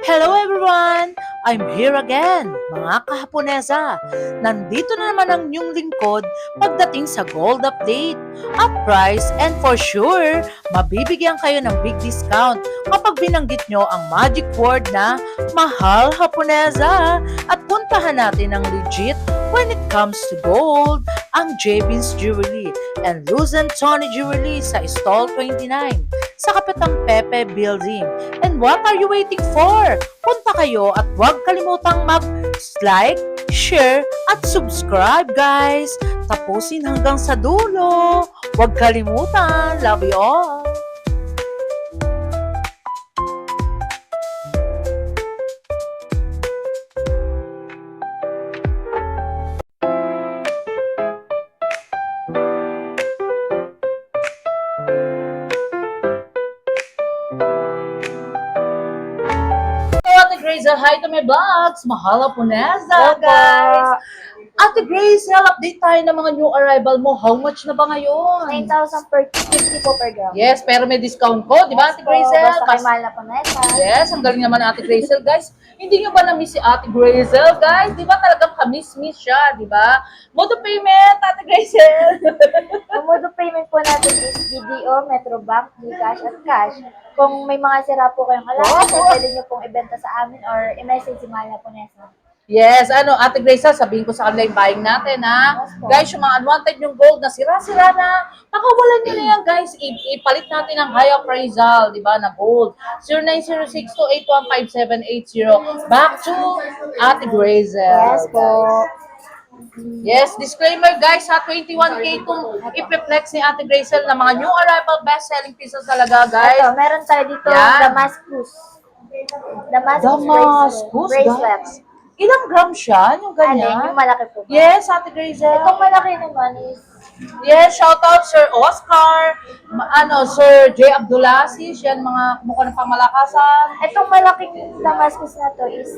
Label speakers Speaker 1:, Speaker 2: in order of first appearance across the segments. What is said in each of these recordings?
Speaker 1: Hello everyone! I'm here again, mga kahaponesa. Nandito na naman ang inyong lingkod pagdating sa gold update. Up price and for sure, mabibigyan kayo ng big discount kapag binanggit nyo ang magic word na mahal haponesa. At puntahan natin ang legit when it comes to gold, ang Jabin's Jewelry and Luzon Tony Jewelry sa Stall 29 sa Kapitang Pepe Building. And what are you waiting for? Punta kayo at huwag kalimutang mag-like, share, at subscribe guys. Tapusin hanggang sa dulo. Huwag kalimutan. Love you all. Ate Grace, hi to my vlogs. Mahala po Neza, guys. Ate Grace, update tayo ng mga new arrival mo. How much na ba ngayon?
Speaker 2: 9,000 per 50 po per gram.
Speaker 1: Yes, pero may discount ko, di ba Ate Grace?
Speaker 2: Basta kay mahal na po na ito.
Speaker 1: Yes, ang galing naman ni Ate Grace, guys. Hindi nyo ba na-miss si Ate Grace, guys? Di ba talagang ka-miss-miss siya, di ba? Mode of payment, Ate Grace.
Speaker 2: Ang mode of payment po natin is BDO, Metrobank, Gcash, at cash. Kung may mga sira po kayong alam, pwede nyo pong ibenta sa amin or i-message si mahal na po na ito.
Speaker 1: Yes, Ate Grace, sabihin ko sa kanila yung buying natin, ha?
Speaker 2: Yes, po.
Speaker 1: Guys, yung mga unwanted yung gold na sira-sira na, pakawalan nyo na yan, guys. Ipalit natin ang high appraisal, di ba, na gold. 0906-2815780. Back to Ate Grace.
Speaker 2: Yes po.
Speaker 1: Yes, disclaimer guys, 21K itong i-flex ni Ate Grace na mga new arrival best-selling pieces talaga, guys.
Speaker 2: Ito, meron tayo dito
Speaker 1: Yan.
Speaker 2: Damascus.
Speaker 1: Damascus,
Speaker 2: bracelet.
Speaker 1: guys. Ilang gram siya? Yung ganyan?
Speaker 2: Alin, yung malaki po.
Speaker 1: Yes, Ate Grace.
Speaker 2: Itong malaki naman is
Speaker 1: Yes, shout out Sir Oscar, Sir J. Abdulaziz, yan mga mukha ng pamalakasan.
Speaker 2: itong malaking Damascus na to is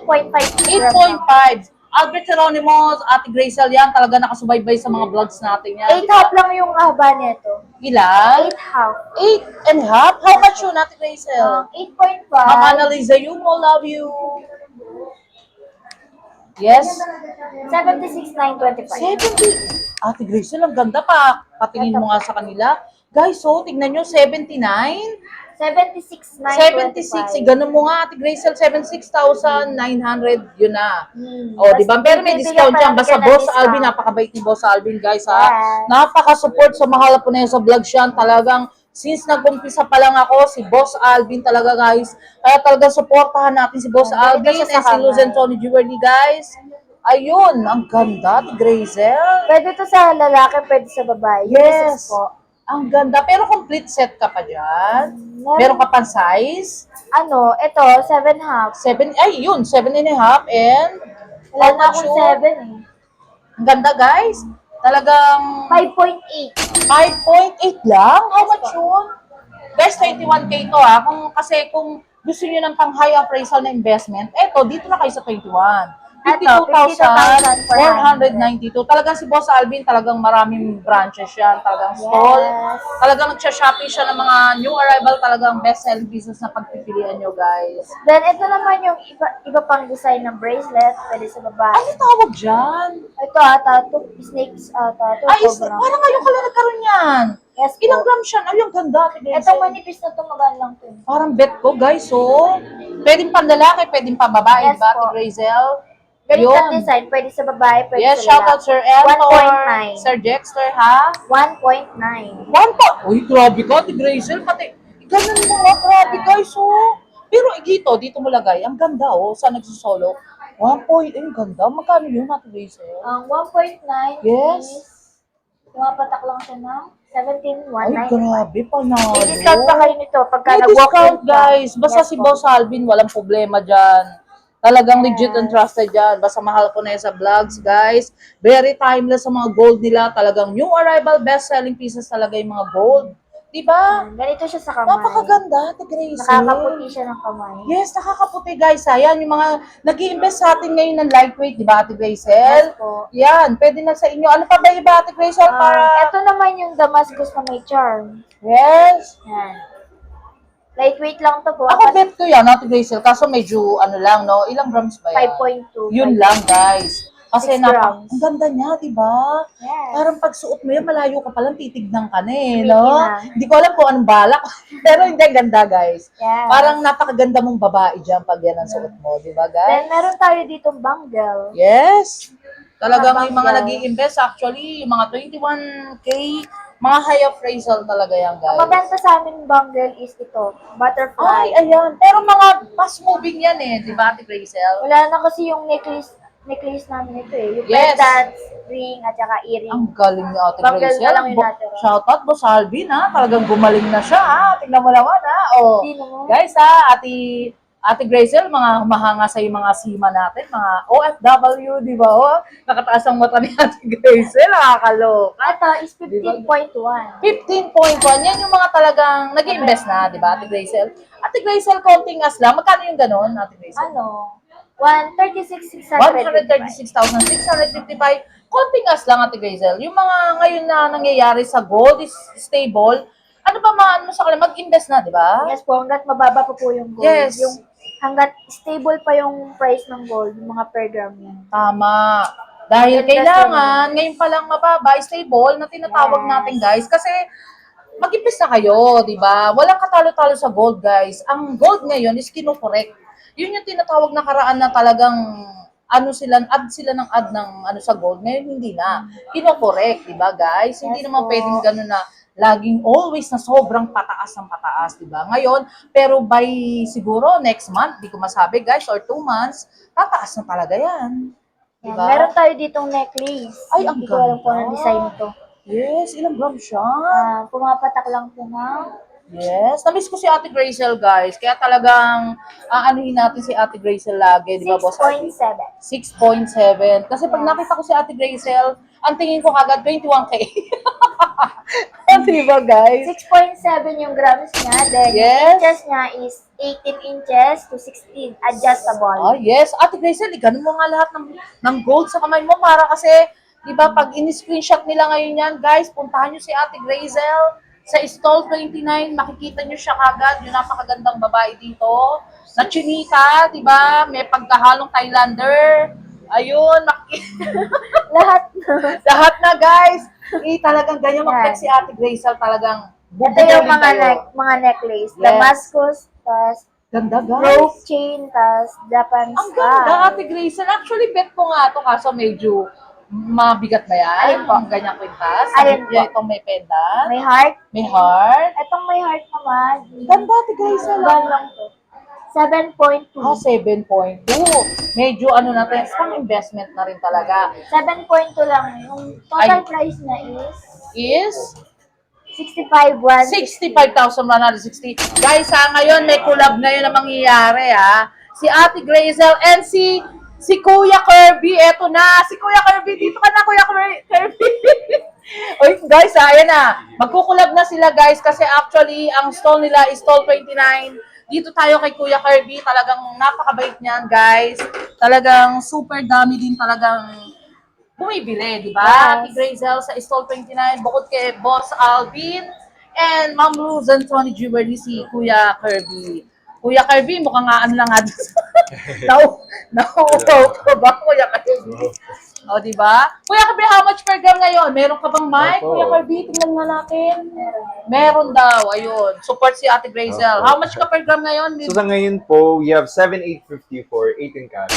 Speaker 2: 8.5
Speaker 1: 8.5. Albert Geronimo, Ate Grace, yan talaga nakasubaybay sa mga vlogs natin yan.
Speaker 2: 8 half lang yung haba nito.
Speaker 1: Ilan?
Speaker 2: 8 half.
Speaker 1: 8 and half? How much yun, Ate Grace?
Speaker 2: 8.5.
Speaker 1: Ma'am Annalisa, you mo, love you. Yes?
Speaker 2: 76,925.
Speaker 1: 70. Ate Grace, ang ganda pa. Patingin mo nga sa kanila. Guys, so, tignan nyo, 79. 76,
Speaker 2: 76,925.
Speaker 1: ganun mo nga, Ate Grace, 76,900, yun na. O,
Speaker 2: Basta
Speaker 1: di ba? Pero may
Speaker 2: bibigyan
Speaker 1: discount
Speaker 2: pa
Speaker 1: yan.
Speaker 2: natin
Speaker 1: Basta
Speaker 2: ng
Speaker 1: Boss
Speaker 2: discount.
Speaker 1: Alvin, napakabait ni Boss Alvin, guys, ha?
Speaker 2: Yes.
Speaker 1: Napaka-support sa mahal po na yun sa vlog siya. Talagang, since nag-umpisa pa lang ako, si Boss Alvin talaga, guys. Kaya talaga, supportahan natin si Boss
Speaker 2: Ang
Speaker 1: Alvin
Speaker 2: galing siya
Speaker 1: and
Speaker 2: sa
Speaker 1: si Luzon
Speaker 2: kamay.
Speaker 1: Tony Jewelry, guys. Ayun, ang ganda, Ate Grazel.
Speaker 2: Pwede to sa lalaki, pwede sa babae.
Speaker 1: Yes.
Speaker 2: Unisex po.
Speaker 1: Ang ganda. Pero complete set ka pa dyan? Meron ka pang size?
Speaker 2: Ito, 7 half.
Speaker 1: 7, ay yun, 7.5 and
Speaker 2: Wala
Speaker 1: how
Speaker 2: na
Speaker 1: much
Speaker 2: akong
Speaker 1: yun?
Speaker 2: 7 eh.
Speaker 1: Ang ganda guys. Talagang
Speaker 2: 5.8.
Speaker 1: 5.8 lang? How much yun? Guys, 21K to ha. Kung gusto niyo ng pang high appraisal na investment, eto, dito na kayo sa 21.
Speaker 2: Eto,
Speaker 1: 52,492. Talagang si Boss Alvin, talagang maraming branches yan. Talagang stall.
Speaker 2: Yes.
Speaker 1: Talagang nagsha-shopping siya ng mga new arrival. Talagang best-selling business na pagpipilian nyo, guys.
Speaker 2: Then, ito naman yung iba pang design ng bracelet. Pwede sa babae.
Speaker 1: Ano tawag dyan?
Speaker 2: Ito, tattoo. Snakes, tattoo.
Speaker 1: Ay, parang ngayon ka lang nagkaroon yan.
Speaker 2: Yes po.
Speaker 1: Ilang gram siya? Ay, ang ganda.
Speaker 2: Itong manipis na tumagal lang to.
Speaker 1: Parang bet ko, guys, oh. Pwedeng pang lalaki, pwedeng pang babae,
Speaker 2: Yes
Speaker 1: diba, Ate
Speaker 2: po.
Speaker 1: Grazel?
Speaker 2: Ganitong design, pwede sa babae, pwede
Speaker 1: Yes,
Speaker 2: sa
Speaker 1: shout out
Speaker 2: lalaki.
Speaker 1: Sir Eltor,
Speaker 2: 1.9.
Speaker 1: Sir Dexter, ha?
Speaker 2: 1.9.
Speaker 1: 1 po. Uy, grabe ka, Ate Grazel. Pati, ganun mo nga, grabe, guys, oh. Pero dito mo lagay. Ang ganda, oh, sa nagsusolo. 1 point, ang ganda. Magkano yun, Ate Grazel?
Speaker 2: Ang 1.9
Speaker 1: Yes.
Speaker 2: is pumapatak lang siya ng
Speaker 1: Ay,
Speaker 2: 17,195.
Speaker 1: grabe, panalo.
Speaker 2: May discount pa kayo nito pagka
Speaker 1: May
Speaker 2: nag-walk-in
Speaker 1: discount,
Speaker 2: ka.
Speaker 1: guys. Basta
Speaker 2: Yes
Speaker 1: si
Speaker 2: po.
Speaker 1: Boss Alvin, walang problema dyan. Talagang legit and
Speaker 2: Yes.
Speaker 1: trusted dyan. Basta mahal ko na yan sa vlogs, guys. Very timeless sa mga gold nila. Talagang new arrival, best-selling pieces talaga yung mga gold. Diba?
Speaker 2: Ganito siya sa kamay.
Speaker 1: Napakaganda, Ate Gracie.
Speaker 2: Nakakaputi siya ng kamay.
Speaker 1: Yes, nakakaputi, guys. Ayan, yung mga nag-i-invest sa atin ngayon ng lightweight, di ba, Ate Gracie?
Speaker 2: Yes po.
Speaker 1: Yan, pwede na sa inyo. Ano pa ba iba, Ate Gracie? Para...
Speaker 2: Ito naman yung Damascus na may charm.
Speaker 1: Yes.
Speaker 2: Yan. Lightweight lang to po.
Speaker 1: Ako bet ko yan, Ate Grazel, kaso medyo ano lang, no? Ilang grams ba yan?
Speaker 2: 5.2.
Speaker 1: Yun lang, guys. Kasi
Speaker 2: 6 grams.
Speaker 1: ang ganda niya, di ba?
Speaker 2: Yes.
Speaker 1: Parang pag suot mo yan, malayo ka palang titignan ka na eh,
Speaker 2: Tumitingin
Speaker 1: no?
Speaker 2: na.
Speaker 1: Hindi ko alam kung anong balak. Pero hindi, ang ganda, guys.
Speaker 2: Yes.
Speaker 1: Parang napakaganda mong babae dyan pag yan ang suot mo, di ba, guys?
Speaker 2: Then, meron tayo ditong bangle.
Speaker 1: Yes. Talagang yung mga
Speaker 2: Bangle.
Speaker 1: nag-i-invest, actually, yung mga 21K, mga high appraisal talaga yan,
Speaker 2: Ang
Speaker 1: guys.
Speaker 2: mabenta sa amin bangle is ito, butterfly.
Speaker 1: Ay, ayan. Pero mga fast moving yan eh, di ba, Ate Grazel?
Speaker 2: Wala na kasi yung necklace namin ito eh. Yung
Speaker 1: Yes.
Speaker 2: pendants, ring, at saka earring.
Speaker 1: Ang galing ni Ate
Speaker 2: Bangle
Speaker 1: Grazel.
Speaker 2: na lang yung natira.
Speaker 1: Shoutout, Boss Alvin, ha? Talagang gumaling na siya, ha? Tingnan mo naman, ha? O,
Speaker 2: Hindi naman.
Speaker 1: guys, ha? Ate Grazel, mga humahanga sa yung mga sima natin, mga OFW, di ba? O, nakataas ang mata ni Ate Grazel, nakakaloka.
Speaker 2: Ito is 15.1.
Speaker 1: 15.1, yan yung mga talagang nag-invest na, di ba, Ate Grazel? Ate Grazel, counting us lang. Magkano yung ganon, Ate Grazel?
Speaker 2: Ano? 136,655.
Speaker 1: 136,655. Konting as lang, Ate Grazel. Yung mga ngayon na nangyayari sa gold is stable. Ano ba maano mo sa kanila? Mag-invest na, di ba?
Speaker 2: Yes po, hanggat mababa pa po yung gold.
Speaker 1: Yes.
Speaker 2: Yung hanggat stable pa yung price ng gold, yung mga per gram yan.
Speaker 1: Tama. Dahil
Speaker 2: Invest
Speaker 1: kailangan, ngayon pa lang mababa, stable, na tinatawag
Speaker 2: Yes.
Speaker 1: natin, guys. Kasi, mag-invest na kayo, di ba? Walang katalo-talo sa gold, guys. Ang gold ngayon is kinokorek. Yun yung tinatawag na karaan na talagang add sila ng add ng ano sa gold. Ngayon hindi na. Kinokorek, di ba, guys? Hindi
Speaker 2: Yes
Speaker 1: naman
Speaker 2: po.
Speaker 1: pwedeng ganun na laging always na sobrang pataas ng pataas, di ba? Ngayon, pero by siguro next month, di ko masabi, guys, or 2 months, tataas na talaga yan. Di
Speaker 2: Yan.
Speaker 1: ba?
Speaker 2: Meron tayo ditong necklace.
Speaker 1: Ay, ang
Speaker 2: Hindi ko alam kung
Speaker 1: ganda.
Speaker 2: anong design ito.
Speaker 1: Yes, ilang grams siya?
Speaker 2: Pumapatak lang po na.
Speaker 1: Yes, namiss ko si Ate Grazel, guys. Kaya talagang aanuhin natin si Ate Grazel lagi, di ba, Boss Ate?
Speaker 2: 6.7.
Speaker 1: 6.7. Kasi pag nakita ko si Ate Grazel, ang tingin ko kagad 21K. Di ba, guys?
Speaker 2: 6.7 yung grams niya. Then,
Speaker 1: Yes.
Speaker 2: yung inches niya is 18 inches to 16. Adjustable.
Speaker 1: Ah, yes. Ate Grazel, ganun mo nga lahat ng gold sa kamay mo para kasi, di ba, pag in-screenshot nila ngayon yan, guys, puntahan nyo si Ate Grazel sa stall 29, makikita nyo siya kagad, yung napakagandang babae dito, na chinita, di ba, may pagkahalong Thailander, ayun,
Speaker 2: Lahat.
Speaker 1: lahat na, guys, talagang ganyan
Speaker 2: Yan.
Speaker 1: mag-text si Ate Grazel, talagang
Speaker 2: Ito yung mga necklace.
Speaker 1: Yes.
Speaker 2: Damascus, tas
Speaker 1: Ganda, guys.
Speaker 2: rope chain, tas Japan
Speaker 1: Ang
Speaker 2: style.
Speaker 1: ganda, Ate Grazel. Actually, bet ko nga to kaso medyo mabigat ba yan?
Speaker 2: Alin po?
Speaker 1: Ang ganyang kwintas?
Speaker 2: Alin po?
Speaker 1: Itong may pendant?
Speaker 2: May heart.
Speaker 1: May heart?
Speaker 2: Itong may heart naman.
Speaker 1: Ganda, Ate Grazel.
Speaker 2: Gan lang to. 7.2.
Speaker 1: Ah, 7.2. Medyo ano na tayo, pang investment na rin talaga.
Speaker 2: 7.2 lang. Yung total
Speaker 1: Ay.
Speaker 2: price niya
Speaker 1: Is
Speaker 2: is 65,160.
Speaker 1: 65,160. Guys, ngayon may collab ngayon na mangyayari, ha. Si Ate Grazel and si Kuya Kirby. Eto na. Si Kuya Kirby. Dito ka na, Kuya Kirby. Oy, guys, ayan na. Magkukulab na sila, guys, kasi actually, ang stall nila is stall 29. Dito tayo kay Kuya Kirby. Talagang napakabait niyan, guys. Talagang super dami din talagang bumibili, di ba?
Speaker 2: Yes.
Speaker 1: Ate Grazel sa stall 29, bukod kay Boss Alvin and Ma'am Luz and Tony Jewelry, si Kuya Kirby. Kuya Kirby, mukhang nga ano lang nga doon. Nauupaw ka ba, Kuya Kirby? O, di ba? Kuya Kirby, how much per gram ngayon? Meron ka bang mic?
Speaker 3: Opo.
Speaker 1: Kuya Kirby, tingnan nga natin. Meron daw, ayun. Support si Ate Grazel.
Speaker 3: Opo.
Speaker 1: How much ka per gram ngayon?
Speaker 3: So sa ngayon po, we have 7,850 for 18 carat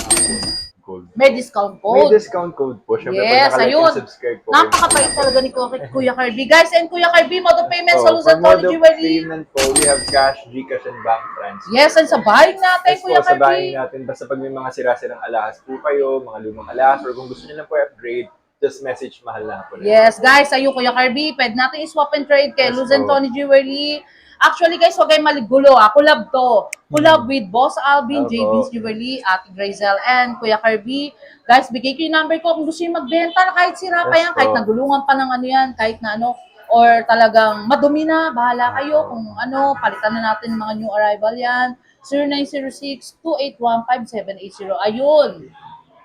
Speaker 3: gold.
Speaker 1: May discount
Speaker 3: May
Speaker 1: code.
Speaker 3: discount code po. Siyempre,
Speaker 1: Yes,
Speaker 3: pag
Speaker 1: ayun.
Speaker 3: naka-like and subscribe po. kayo.
Speaker 1: Napakabait talaga ni Kuya Kirby. Guys, and Kuya Kirby, mode of payment sa
Speaker 3: So,
Speaker 1: Luzon
Speaker 3: for mode
Speaker 1: Tony
Speaker 3: of
Speaker 1: Jewelry.
Speaker 3: payment po, we have cash, Gcash, and bank transfer.
Speaker 1: Yes, and sa buying natin,
Speaker 3: Yes po,
Speaker 1: Kuya
Speaker 3: sabahin
Speaker 1: Kirby.
Speaker 3: natin. Basta pag may mga sira-sirang alahas po kayo, mga lumang alahas, or kung gusto nyo lang po i-upgrade, just message mahal na po.
Speaker 1: Yes, guys, ayun Kuya Kirby, pwede natin i-swap and trade kay
Speaker 3: Yes,
Speaker 1: Luzon
Speaker 3: po.
Speaker 1: Tony Jewelry. Actually, guys, huwag kayong maligulo. Collab to. Collab with Boss Alvin,
Speaker 3: Opo.
Speaker 1: JB's Jewelry, Ate Grazel, and Kuya Kirby. Guys, bigay ko yung number ko kung gusto nyo magbenta, kahit sira pa
Speaker 3: Yes,
Speaker 1: yan, kahit
Speaker 3: po.
Speaker 1: nagulungan pa ng ano yan, kahit na ano, or talagang madumi na, bahala kayo kung ano, palitan na natin mga new arrival yan. 0906-281-5780. Ayun.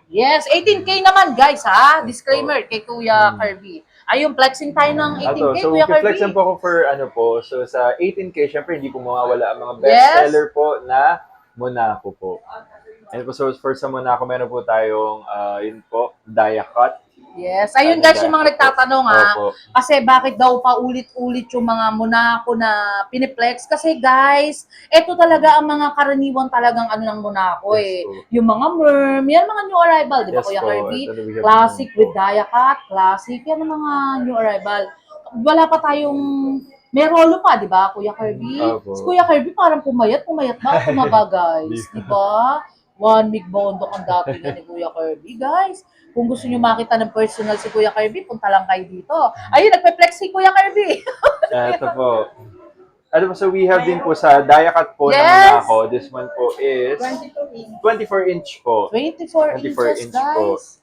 Speaker 1: Yes, 18K naman, guys, ha? Disclaimer kay Kuya Kirby. Ayun, flexing tayo ng 18K,
Speaker 3: So
Speaker 1: Kuya Kirby.
Speaker 3: flexan po ako for ano po. So sa 18K, syempre hindi po mawawala ang mga
Speaker 1: Yes.
Speaker 3: bestseller po na Monaco po. And po, so for sa Monaco, meron po tayong, yun po, Daya Cut.
Speaker 1: Yes. Ayun guys, yung mga nagtatanong
Speaker 3: Opo.
Speaker 1: kasi bakit daw pa ulit-ulit yung mga Monaco na piniplex? Kasi guys, eto talaga ang mga karaniwan talagang ano ng Monaco
Speaker 3: Yes po.
Speaker 1: Yung mga merm, yan mga new arrival, di ba
Speaker 3: Yes
Speaker 1: Kuya
Speaker 3: po,
Speaker 1: Kirby?
Speaker 3: ito na we have
Speaker 1: Classic
Speaker 3: po.
Speaker 1: with Dayakat, classic, yan ang mga new arrival. Wala pa tayong Merolo pa, di ba, Kuya Kirby?
Speaker 3: Opo.
Speaker 1: Si Kuya Kirby parang pumayat ba? Tumaba, guys. Di ba? 1 week bondok ang dating ni Kuya Kirby, guys. Kung gusto nyo makita ng personal si Kuya Kirby, punta lang kayo dito. Ayun, nagpe-flex si Kuya Kirby.
Speaker 3: Ito po. Ano po, so we have din po sa Daya Cut po
Speaker 1: Yes.
Speaker 3: na Monaco. This one po is 24 inch po.
Speaker 1: 24
Speaker 3: 24
Speaker 1: inches,
Speaker 3: inch po.
Speaker 1: guys.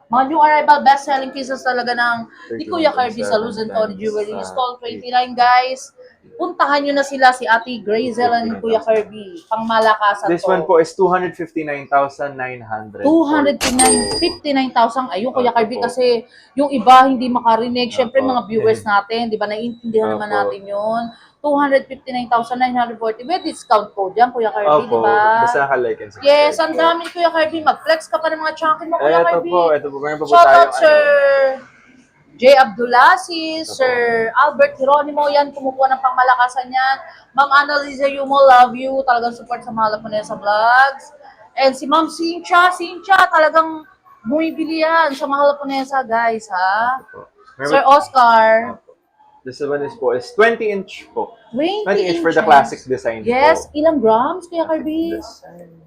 Speaker 1: Mga new arrival, best-selling pieces talaga ng ni Kuya Kirby sa Luz and Tony Jewelry. Stall 29, guys. Puntahan nyo na sila, si Ate Grazel and Kuya Kirby. Pangmalakasan
Speaker 3: This
Speaker 1: to.
Speaker 3: one po is 259,900.
Speaker 1: 259,000. Ayun, Kuya Kirby, kasi yung iba hindi makarinig. Siyempre, mga viewers natin, di ba, naiintindihan naman
Speaker 3: Opo.
Speaker 1: natin yun. 259,940 with discount code yan, Kuya Kirby, di
Speaker 3: Opo.
Speaker 1: ba?
Speaker 3: Basta naka-like and subscribe.
Speaker 1: Yes, ang dami ni Kuya Kirby. Mag-flex ka pa ng mga chunkin mo, Kuya Kirby.
Speaker 3: Ito po. Meron pa po
Speaker 1: Shout
Speaker 3: tayong
Speaker 1: out, Sir J. Abdulaziz, Sir Albert Geronimo, yan, kumukuha ng pangmalakasan yan. Ma'am Annalisa Yumo, love you. Talagang support sa mahal po niya sa vlogs. And si Ma'am Cynthia, talagang bumibili yan sa mahal po niya sa guys, ha? Sir Oscar,
Speaker 3: This one is 20 inch po.
Speaker 1: 20
Speaker 3: 20 inch for the
Speaker 1: inches.
Speaker 3: classic design
Speaker 1: Yes,
Speaker 3: po.
Speaker 1: ilang grams, Kuya Kirby?
Speaker 3: Design.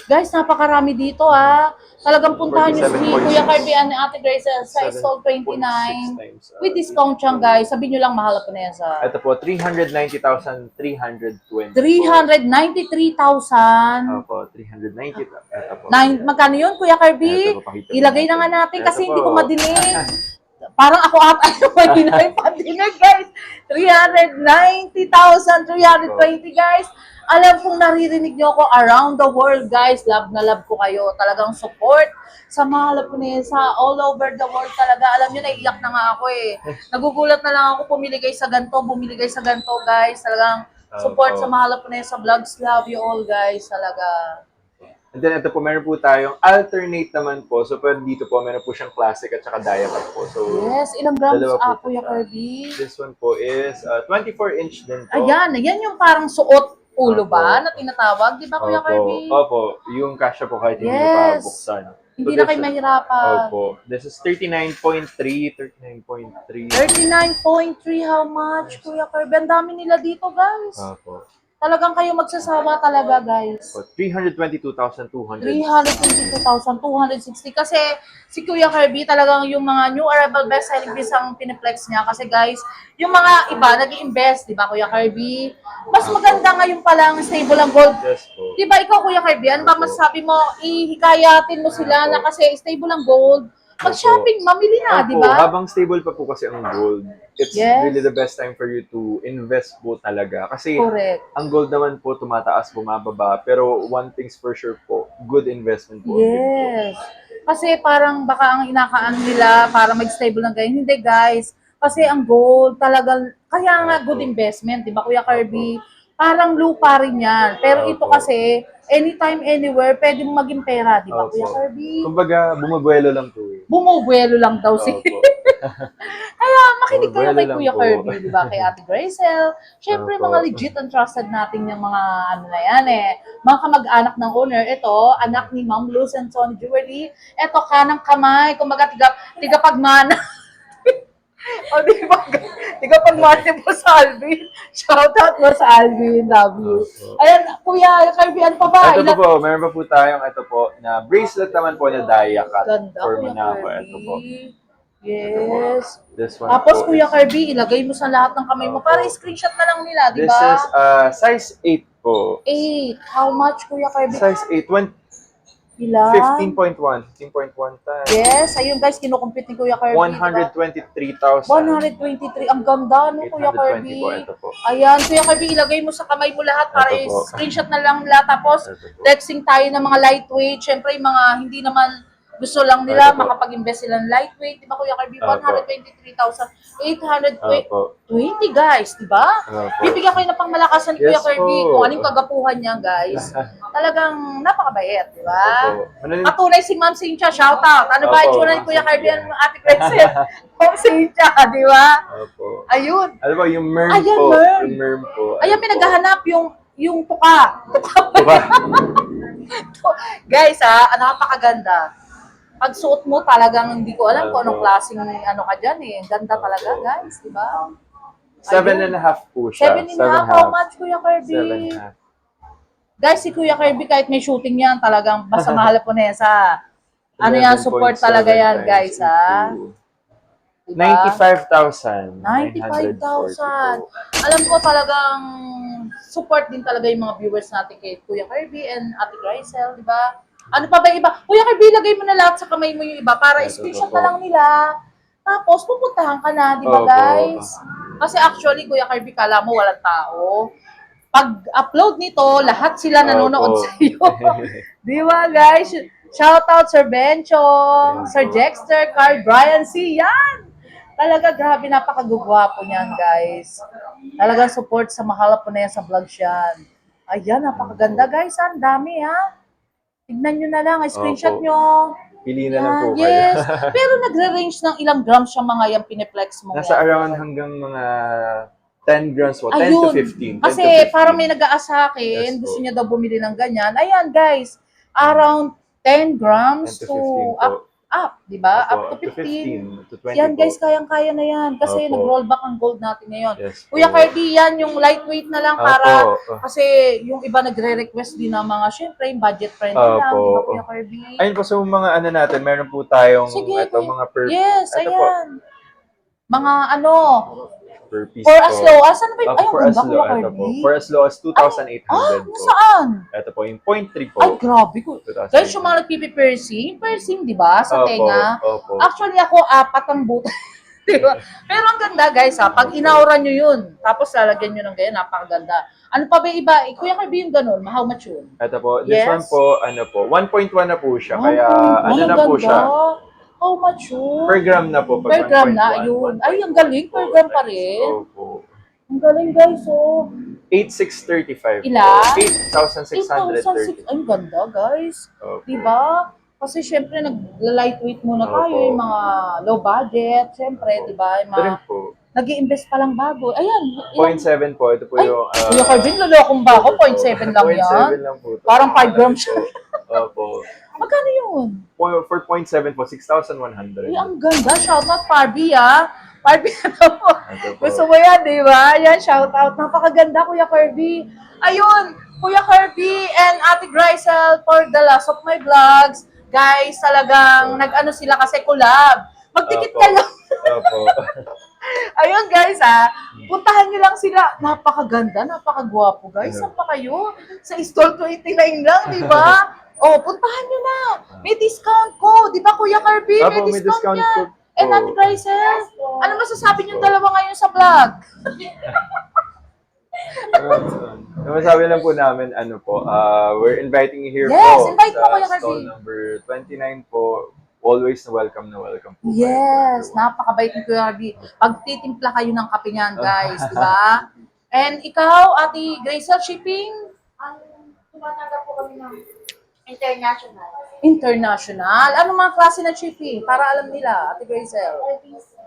Speaker 1: Guys, napakarami dito, ha? Talagang puntahan niyo si
Speaker 3: 47.6.
Speaker 1: Kuya Kirby and Ate Grace sa Stall 29.
Speaker 3: 7.6 times,
Speaker 1: With discount siyang, guys. Sabihin nyo lang, mahal po na yan sa
Speaker 3: Ito po, 390,320.
Speaker 1: 393,000.
Speaker 3: Opo, 390. Ito po.
Speaker 1: Magkano yun, Kuya Kirby?
Speaker 3: Ito po, pakita
Speaker 1: Ilagay
Speaker 3: natin.
Speaker 1: na nga natin kasi
Speaker 3: Ito
Speaker 1: hindi ko
Speaker 3: po.
Speaker 1: madinig. Parang ako ata yung mahina yung pandinig, guys. 390,320, guys. Alam kong naririnig nyo ako around the world, guys. Love na love ko kayo. Talagang support sa mga Lapunesa all over the world talaga. Alam nyo, naiiyak na nga ako eh. Nagugulat na lang ako, bumili sa ganito, guys. Talagang support sa mga Lapunesa vlogs. Love you all, guys. Talaga.
Speaker 3: And then ito po, meron po tayong alternate naman po. So, pwede dito po, meron po siyang classic at saka diaper po. So,
Speaker 1: Yes, ilang grams
Speaker 3: dalawa po
Speaker 1: Kuya
Speaker 3: siya.
Speaker 1: Kirby?
Speaker 3: This one po is 24 inch din po.
Speaker 1: Ayan yung parang suot ulo ba
Speaker 3: Opo.
Speaker 1: na tinatawag, di ba Kuya Kirby?
Speaker 3: Opo, yung kasha po kahit hindi
Speaker 1: Yes.
Speaker 3: nyo pa buksan.
Speaker 1: Hindi
Speaker 3: So,
Speaker 1: na kayo mahirapan.
Speaker 3: Opo. This is 39.3.
Speaker 1: 39.3, how much, Kuya Kirby? Ang dami nila dito, guys.
Speaker 3: Opo.
Speaker 1: Talagang kayo magsasawa talaga, guys.
Speaker 3: So, 322,200.
Speaker 1: 322,260. Kasi si Kuya Kirby talagang yung mga new arrival best-selling piece ang piniplex niya. Kasi guys, yung mga iba nag-i-invest, di ba Kuya Kirby? Mas maganda ngayon palang stable ang gold.
Speaker 3: Yes po.
Speaker 1: Di ba ikaw Kuya Kirby, ano ba masasabi mo? Ihikayatin mo sila na kasi stable ang gold. Mag-shopping, mamili na, di
Speaker 3: Opo,
Speaker 1: ba?
Speaker 3: habang stable pa po kasi ang gold, it's
Speaker 1: Yes.
Speaker 3: really the best time for you to invest po talaga. Kasi
Speaker 1: Correct.
Speaker 3: ang gold naman po tumataas, bumababa. Pero one thing's for sure po, good investment po. ang gold po.
Speaker 1: Yes. Kasi parang baka ang inakaan nila para mag-stable ng ganyan. Hindi guys. Kasi ang gold talagang, kaya nga good investment, di ba Kuya Kirby? Parang lupa rin yan. Pero ito
Speaker 3: Opo.
Speaker 1: kasi, anytime, anywhere, pwede mong maging pera, di ba
Speaker 3: Opo.
Speaker 1: Kuya Kirby?
Speaker 3: Kumbaga, bumubuelo lang po eh.
Speaker 1: Bumubuelo lang daw si.
Speaker 3: Opo.
Speaker 1: Kaya makinig kayo
Speaker 3: Bumubuelo
Speaker 1: kay
Speaker 3: lang
Speaker 1: Kuya
Speaker 3: po.
Speaker 1: Kirby, di ba? Kay Ate Grazel. Siyempre,
Speaker 3: Opo.
Speaker 1: mga legit and trusted natin yung mga ano na yan eh. Mga kamag-anak ng owner. Ito, anak ni Ma'am Luz and Tony Jewelry. Ito, kanang kamay. Kumbaga, tiga pagmana. O, tiga pagmana mo sa Alvin. Shoutout mo sa Alvin. Love you.
Speaker 3: Opo.
Speaker 1: Ayan, Kuya Kirby, ano pa ba?
Speaker 3: Ito po, meron pa po tayong ito po, na bracelet naman po na Daya Cut
Speaker 1: Ganda,
Speaker 3: for
Speaker 1: Kuya
Speaker 3: Monaco.
Speaker 1: Kirby.
Speaker 3: Ito po.
Speaker 1: Yes.
Speaker 3: This one
Speaker 1: Tapos,
Speaker 3: po
Speaker 1: Kuya
Speaker 3: is-
Speaker 1: Kirby, ilagay mo sa lahat ng kamay mo.
Speaker 3: Opo.
Speaker 1: Para screenshot na lang nila, di
Speaker 3: This
Speaker 1: ba?
Speaker 3: is size 8 po.
Speaker 1: 8. How much, Kuya Kirby?
Speaker 3: Size 8,
Speaker 1: Ilan?
Speaker 3: 15.1 times.
Speaker 1: Yes, ayun guys, kinukumpit ni Kuya Kirby.
Speaker 3: 123,000.
Speaker 1: 123. Ang ganda, no, Kuya
Speaker 3: 820
Speaker 1: Kirby?
Speaker 3: po, ito po.
Speaker 1: Ayan, Kuya Kirby, ilagay mo sa kamay mo lahat para
Speaker 3: Ito po.
Speaker 1: screenshot na lang nila. Tapos,
Speaker 3: Ito po.
Speaker 1: flexing tayo ng mga lightweight. Siyempre, yung mga hindi naman Gusto lang nila
Speaker 3: Opo.
Speaker 1: makapag-invest sila ng lightweight. Di ba, Kuya Kirby?
Speaker 3: Opo.
Speaker 1: 123,820 guys, di ba?
Speaker 3: Opo.
Speaker 1: Bibigyan kayo ng pangmalakasan, Kuya
Speaker 3: Yes
Speaker 1: Kirby,
Speaker 3: po.
Speaker 1: kung anong kagapuhan niya, guys. Talagang napakabait, di ba?
Speaker 3: Opo. Manalil-
Speaker 1: Patunay si Ma'am Cynthia, shout out. Ano ba
Speaker 3: Opo,
Speaker 1: itsura ni
Speaker 3: Ma'am
Speaker 1: Kuya Kirby
Speaker 3: Cynthia.
Speaker 1: and Ate Crescent? Ma'am Cynthia, di ba?
Speaker 3: Opo.
Speaker 1: Ayun.
Speaker 3: Alam mo, yung merm
Speaker 1: Ayan,
Speaker 3: po.
Speaker 1: merm.
Speaker 3: Yung merm po.
Speaker 1: Ayan, may naghahanap yung tuka. Tuka pa.
Speaker 3: Diba?
Speaker 1: Guys, napakaganda. Pag suot mo talagang hindi ko alam kung anong klaseng ano ka dyan eh. Ang ganda talaga, guys, di ba?
Speaker 3: 7.5 po siya.
Speaker 1: 7.5, how much, Kuya Kirby?
Speaker 3: 7.5.
Speaker 1: Guys, si Kuya Kirby, kahit may shooting yan, talagang basta mahal po nesa. Ano yan, support
Speaker 3: 11.7
Speaker 1: talaga yan,
Speaker 3: times
Speaker 1: guys, ha?
Speaker 3: into
Speaker 1: Diba?
Speaker 3: 95,000.
Speaker 1: 95,000. Alam ko talagang support din talaga yung mga viewers natin kay Kuya Kirby and Ate Grisel, di ba? Ano pa ba yung iba? Kuya Kirby, lagay mo na lahat sa kamay mo yung iba para
Speaker 3: Ito
Speaker 1: screenshot
Speaker 3: po.
Speaker 1: na lang nila. Tapos, pupuntahan ka na, di ba,
Speaker 3: Opo.
Speaker 1: guys? Kasi actually, Kuya Kirby, kala mo walang tao. Pag-upload nito, lahat sila nanonood
Speaker 3: Opo.
Speaker 1: sa iyo. Di ba, guys? Shoutout Sir Bencho, Sir Jexter, Carl Brian C. Yan! Talaga, grabe, napakagugwapo niyan, guys. Talagang support sa mahal po na yan sa vlogs yan. Ayan, napakaganda, guys. Ang dami, ha? Tignan nyo na lang, screenshot
Speaker 3: Opo.
Speaker 1: nyo.
Speaker 3: Pili na lang po kayo.
Speaker 1: Yes. Pero nagre-range ng ilang grams yung mga yung piniplex mo.
Speaker 3: Nasa
Speaker 1: yan.
Speaker 3: around hanggang mga 10 grams po. 10 to
Speaker 1: Ayun.
Speaker 3: 15. 10
Speaker 1: Kasi
Speaker 3: to 15.
Speaker 1: parang may nag-aas sa akin,
Speaker 3: Yes,
Speaker 1: gusto
Speaker 3: po.
Speaker 1: niya daw bumili ng ganyan. Ayan, guys. Around 10 grams
Speaker 3: 10 to
Speaker 1: to
Speaker 3: 15 po.
Speaker 1: up, di ba?
Speaker 3: Opo,
Speaker 1: Up to 15.
Speaker 3: to 20
Speaker 1: Yan,
Speaker 3: po.
Speaker 1: guys, kayang-kaya na yan. Kasi
Speaker 3: Opo.
Speaker 1: nag-roll back ang gold natin ngayon.
Speaker 3: Yes po.
Speaker 1: Kuya Kirby, yan, yung lightweight na lang
Speaker 3: Opo.
Speaker 1: para, kasi yung iba nagre-request din ng mga, syempre, yung budget friendly lang,
Speaker 3: Opo.
Speaker 1: di ba, Kuya Kirby?
Speaker 3: Ayun po, so mga ano natin, meron po tayong
Speaker 1: Sige,
Speaker 3: ito,
Speaker 1: Kuya.
Speaker 3: mga per,
Speaker 1: Yes,
Speaker 3: ito po,
Speaker 1: ayan. Mga ano,
Speaker 3: per piece
Speaker 1: for
Speaker 3: po.
Speaker 1: as low, asan na ba yung,
Speaker 3: Opo,
Speaker 1: ay, ang
Speaker 3: for as
Speaker 1: ganda,
Speaker 3: low,
Speaker 1: Kuya
Speaker 3: ito po.
Speaker 1: Kirby.
Speaker 3: For as low as 2,800 po.
Speaker 1: Saan?
Speaker 3: Ito po, yung 0.3 po.
Speaker 1: Ay, grabe ko.
Speaker 3: 2,800.
Speaker 1: Guys, yung mga nagpipi-piercing, piercing, di ba, sa
Speaker 3: Opo,
Speaker 1: tenga.
Speaker 3: Opo.
Speaker 1: Actually, ako, 4 ang buta. Di ba? Pero ang ganda, guys, ha, pag inauran nyo yun, tapos lalagyan nyo ng ganyan, napakaganda. Ano pa ba yung iba? Kuya Kirby yung ganun, how much yun?
Speaker 3: Ito po, this
Speaker 1: Yes.
Speaker 3: one po, ano po, 1.1 na po siya. Kaya,
Speaker 1: Ang
Speaker 3: ano na po
Speaker 1: ganda.
Speaker 3: siya,
Speaker 1: How much yun?
Speaker 3: per gram na po.
Speaker 1: Per
Speaker 3: Pag
Speaker 1: gram na,
Speaker 3: 1.1,
Speaker 1: ayun.
Speaker 3: 1.1
Speaker 1: Ay, ang galing, per
Speaker 3: po.
Speaker 1: gram pa rin.
Speaker 3: Opo.
Speaker 1: Ang galing, guys, oh.
Speaker 3: 8,635 po.
Speaker 1: Ilan?
Speaker 3: 8,630.
Speaker 1: 8,006. Ay, ang ganda, guys.
Speaker 3: Opo.
Speaker 1: Diba? Kasi syempre nag-lightweight muna tayo,
Speaker 3: Opo.
Speaker 1: yung mga low budget, syempre,
Speaker 3: Opo.
Speaker 1: diba? Yung
Speaker 3: Ito
Speaker 1: mga
Speaker 3: rin po,
Speaker 1: nag-i-invest pa lang bago. Ayan, ilang,
Speaker 3: 0.7 po. Ito po
Speaker 1: ay,
Speaker 3: yung...
Speaker 1: Kuya Carvin, lulokong ba ako? 0.7 lang
Speaker 3: 0.7
Speaker 1: yan.
Speaker 3: lang po.
Speaker 1: Parang 5 grams siya.
Speaker 3: Opo.
Speaker 1: Magkano yun?
Speaker 3: For 0.7 po, 6,100.
Speaker 1: Ay, ang ganda. Shoutout, Barbie, ah. Barbie, ano mo?
Speaker 3: Ito po.
Speaker 1: Gusto mo yan, di ba? Yan, shoutout. Napakaganda, Kuya Kirby. Ayun, Kuya Kirby and Ate Grisel for the last of my vlogs. Guys, talagang nag-ano sila kasi collab. Magtikit
Speaker 3: Opo.
Speaker 1: kayo.
Speaker 3: Opo.
Speaker 1: Ayun, guys, puntahan nyo lang sila. Napakaganda, napakagwapo, guys. Saan pa kayo? Sa store 29 lang, di ba? Oh, puntahan nyo na. May discount ko. Di ba, Kuya Kirby?
Speaker 3: Opo,
Speaker 1: May discount yan.
Speaker 3: code
Speaker 1: And Ate Grisel, ano masasabi nyo dalawa ngayon sa vlog?
Speaker 3: Masabi lang po namin, ano po, we're inviting you here
Speaker 1: Yes,
Speaker 3: po
Speaker 1: invite mo,
Speaker 3: sa
Speaker 1: Kuya Kirby.
Speaker 3: stall number 29 po. Always welcome na welcome po.
Speaker 1: Yes, napakabait ni Kuya Kirby. Pagtitimpla kayo ng kape niyan, guys, di ba? And ikaw, Ate Grisel, shipping?
Speaker 2: Tumatanggap po kami ng international.
Speaker 1: International. Ano mga klase ng shipping? Para alam nila, Ate Grisel.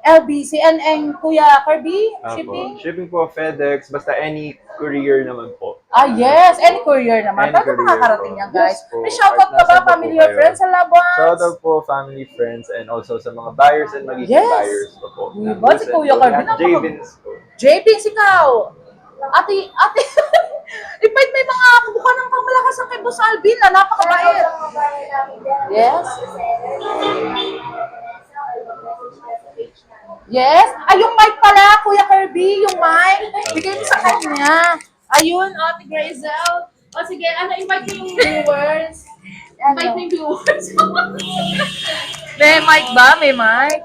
Speaker 1: LBC. And Kuya Kirby, shipping?
Speaker 3: Shipping po, FedEx, basta any courier naman po.
Speaker 1: Yes. Any courier naman.
Speaker 3: Any
Speaker 1: Talaga
Speaker 3: courier
Speaker 1: makakarating
Speaker 3: po.
Speaker 1: yan, guys.
Speaker 3: Yes po.
Speaker 1: May shoutout ka
Speaker 3: Kahit
Speaker 1: ba,
Speaker 3: nasaan po
Speaker 1: family
Speaker 3: kayo.
Speaker 1: or friends and loved ones?
Speaker 3: Shout out po, family, friends, and also sa mga buyers and magiging
Speaker 1: Yes.
Speaker 3: buyers po po.
Speaker 1: Diba? Si Kuya Kirby,
Speaker 3: Javins po.
Speaker 1: JP, ikaw. Ate, invite may mga kabuka ng pangmalakas ang kay Boss Alvin na napakabait. Yes. Yes. Ay, yung mic pala, Kuya Kirby, yung mic. Bigay mo sa kanya. Ayun, Ate Grisel. O sige, invite mo yung viewers. Invite mo yung viewers. May mic ba? May mic?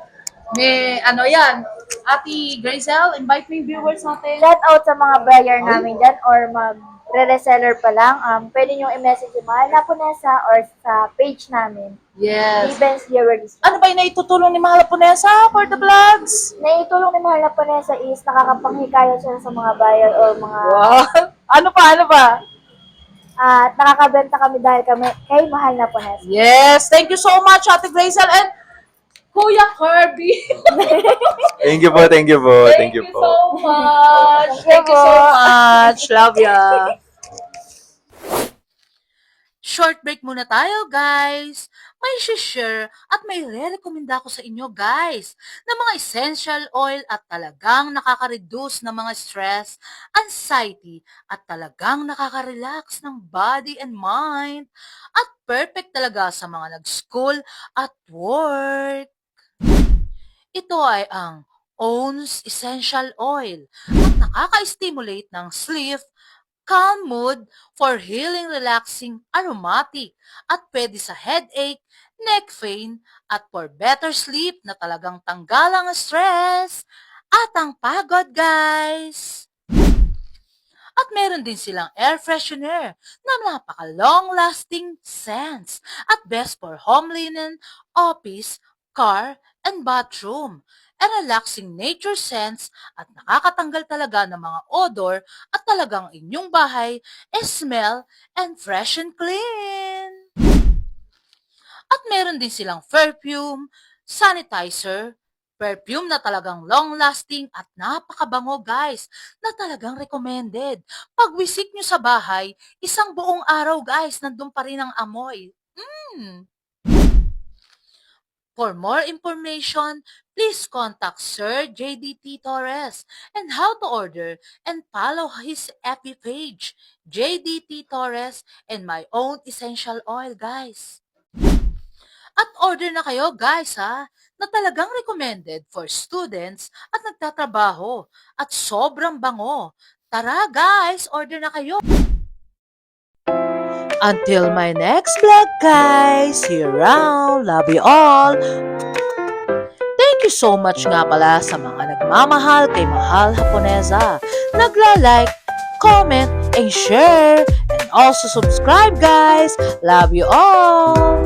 Speaker 1: May yan. Ate Grisel, invite mo yung viewers natin.
Speaker 2: Shout out sa mga buyer namin dyan or re-reseller pa lang, pwede nyo i-message si Mahal na Punesa or sa page namin,
Speaker 1: Yes.
Speaker 2: Events Jewelry Store.
Speaker 1: Ano ba yung naitutulong ni Mahal Punesa for the vlogs?
Speaker 2: Naitulong ni Mahal na Punesa is nakakapanghikayat siya sa mga buyer or mga
Speaker 1: Ano pa?
Speaker 2: at nakakabenta kami dahil kami kay Mahal na Punesa.
Speaker 1: Yes. Thank you so much, Ate Grazel and Kuya Kirby.
Speaker 3: Thank you po, thank you po, thank you po.
Speaker 1: so much.
Speaker 2: Thank you
Speaker 1: so
Speaker 2: po.
Speaker 1: much. Love ya. Short break muna tayo, guys. May share at may re-recommenda ko sa inyo, guys, na mga essential oil at talagang nakaka-reduce ng mga stress, anxiety, at talagang nakaka-relax ng body and mind. At perfect talaga sa mga nag-school at work. Ito ay ang Own's Essential Oil at nakaka-stimulate ng sleep, calm mood, for healing, relaxing, aromatic, at pwede sa headache, neck pain, at for better sleep na talagang tanggalang ang stress at ang pagod, guys. At meron din silang air freshener na napaka-long-lasting scents at best for home linen, office, car, and bathroom. A relaxing nature scents at nakakatanggal talaga ng mga odor at talagang inyong bahay smell and fresh and clean. At meron din silang perfume, sanitizer, perfume na talagang long-lasting at napakabango, guys, na talagang recommended. Pag visit nyo sa bahay, isang buong araw, guys, nandun pa rin ang amoy. For more information, please contact Sir JDT Torres and how to order and follow his FB page, JDT Torres and my own essential oil, guys. At order na kayo, guys, ha, na talagang recommended for students at nagtatrabaho at sobrang bango. Tara, guys, order na kayo. Until my next vlog, guys. See you around. Love you all. Thank you so much nga pala sa mga nagmamahal kay Mahal Haponesa. Nagla-like, comment, and share. And also subscribe, guys. Love you all.